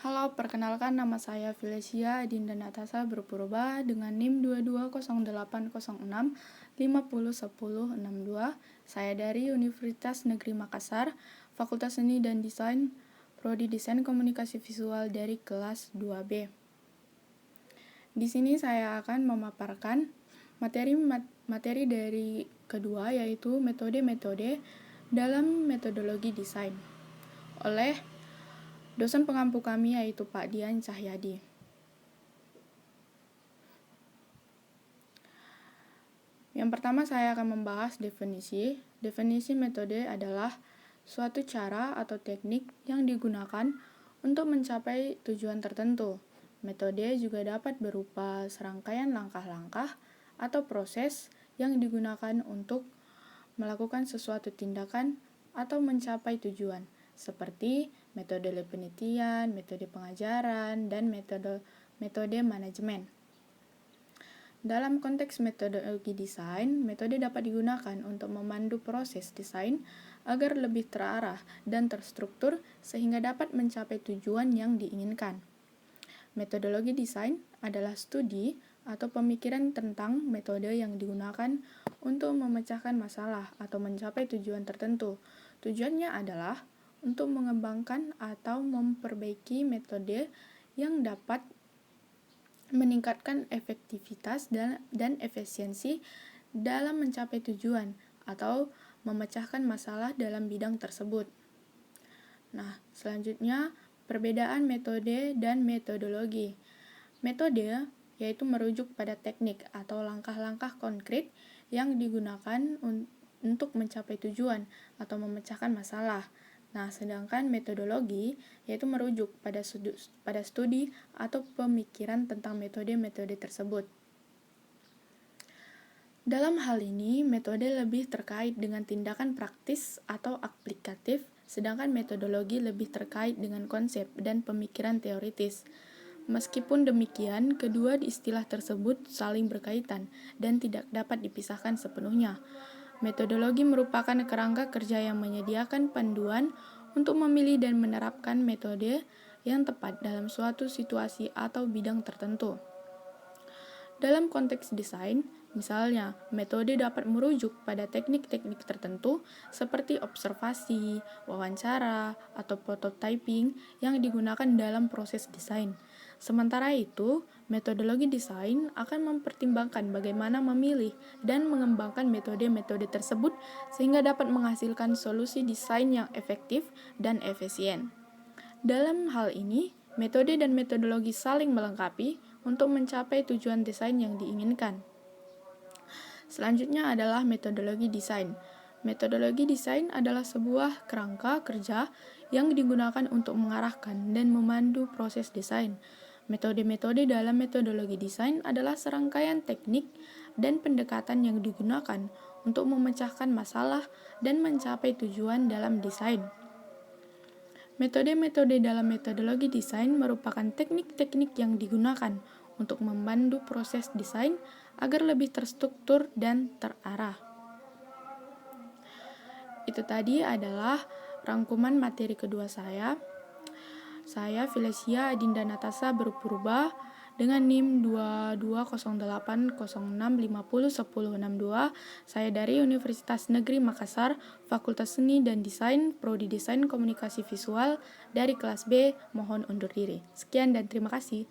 Halo, perkenalkan nama saya Felicia Dinda Natasa Berpurba dengan NIM 220806501062. Saya dari Universitas Negeri Makassar, Fakultas Seni dan Desain, Prodi Desain Komunikasi Visual dari kelas 2B. Di sini saya akan memaparkan materi dari kedua, yaitu metode-metode dalam metodologi desain oleh dosen pengampu kami, yaitu Pak Dian Cahyadi. Yang pertama saya akan membahas definisi. Definisi metode adalah suatu cara atau teknik yang digunakan untuk mencapai tujuan tertentu. Metode juga dapat berupa serangkaian langkah-langkah atau proses yang digunakan untuk melakukan sesuatu tindakan atau mencapai tujuan, seperti metode penelitian, metode pengajaran, dan metode manajemen. Dalam konteks metodologi desain, metode dapat digunakan untuk memandu proses desain agar lebih terarah dan terstruktur sehingga dapat mencapai tujuan yang diinginkan. Metodologi desain adalah studi atau pemikiran tentang metode yang digunakan untuk memecahkan masalah atau mencapai tujuan tertentu. Tujuannya adalah untuk mengembangkan atau memperbaiki metode yang dapat meningkatkan efektivitas dan efisiensi dalam mencapai tujuan atau memecahkan masalah dalam bidang tersebut. Nah, selanjutnya perbedaan metode dan metodologi. Metode yaitu merujuk pada teknik atau langkah-langkah konkret yang digunakan untuk mencapai tujuan atau memecahkan masalah. Nah, sedangkan metodologi yaitu merujuk pada studi atau pemikiran tentang metode-metode tersebut. Dalam hal ini, metode lebih terkait dengan tindakan praktis atau aplikatif, sedangkan metodologi lebih terkait dengan konsep dan pemikiran teoritis. Meskipun demikian, kedua istilah tersebut saling berkaitan dan tidak dapat dipisahkan sepenuhnya. Metodologi merupakan kerangka kerja yang menyediakan panduan untuk memilih dan menerapkan metode yang tepat dalam suatu situasi atau bidang tertentu. Dalam konteks desain, misalnya, metode dapat merujuk pada teknik-teknik tertentu seperti observasi, wawancara, atau prototyping yang digunakan dalam proses desain. Sementara itu, metodologi desain akan mempertimbangkan bagaimana memilih dan mengembangkan metode-metode tersebut sehingga dapat menghasilkan solusi desain yang efektif dan efisien. Dalam hal ini, metode dan metodologi saling melengkapi untuk mencapai tujuan desain yang diinginkan. Selanjutnya adalah metodologi desain. Metodologi desain adalah sebuah kerangka kerja yang digunakan untuk mengarahkan dan memandu proses desain. Metode-metode dalam metodologi desain adalah serangkaian teknik dan pendekatan yang digunakan untuk memecahkan masalah dan mencapai tujuan dalam desain. Metode-metode dalam metodologi desain merupakan teknik-teknik yang digunakan untuk memandu proses desain agar lebih terstruktur dan terarah. Itu tadi adalah rangkuman materi kedua saya. Saya Felicia Dinda Natasa Berpurba dengan NIM 220806501062. Saya dari Universitas Negeri Makassar, Fakultas Seni dan Desain, Prodi Desain Komunikasi Visual dari kelas B. Mohon undur diri. Sekian dan terima kasih.